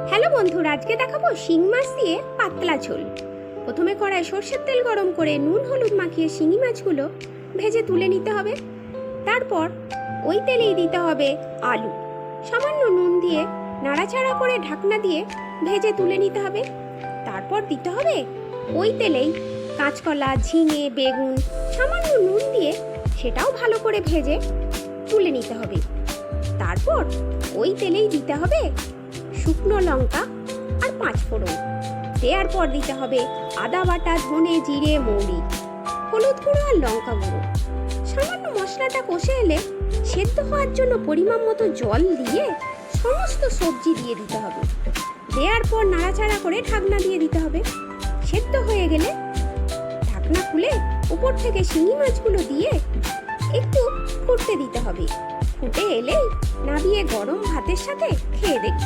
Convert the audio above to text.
Hello বন্ধুরা, আজকে দেখাবো শিঙি মাছ দিয়ে পাতলা ঝোল। প্রথমে কড়ায় সরষের তেল গরম করে নুন হলুদ মাখিয়ে শিঙি মাছগুলো ভেজে তুলে নিতে হবে। তারপর ওই তেলেই দিতে হবে আলু, সামান্য নুন দিয়ে নাড়াচাড়া করে ঢাকনা দিয়ে ভেজে তুলে নিতে হবে। তারপর দিতে হবে ওই তেলেই কাঁচকলা, ঝিঙে, বেগুন সামান্য নুন দিয়ে সেটাও ভালো করে ভেজে তুলে নিতে হবে। তারপর ওই তেলেই দিতে হবে শুকনো লঙ্কা আর 5 ফোড়ন। দেওয়ার পর দিতে হবে আদা বাটা, ধনে, জিরে, মৌরি, হলুদ গুঁড়ো আর লঙ্কা গুঁড়ো। সামান্য মশলাটা কষে এলে সেদ্ধ হওয়ার জন্য পরিমাণ মতো জল দিয়ে সমস্ত সবজি দিয়ে দিতে হবে। দেওয়ার পর নাড়াচাড়া করে ঢাকনা দিয়ে দিতে হবে। সেদ্ধ হয়ে গেলে ঢাকনা খুলে উপর থেকে শিঙি মাছগুলো দিয়ে একটু ফুটতে দিতে হবে। ফুটে এলেই নামিয়ে গরম ভাতের সাথে খেয়ে দেখবে।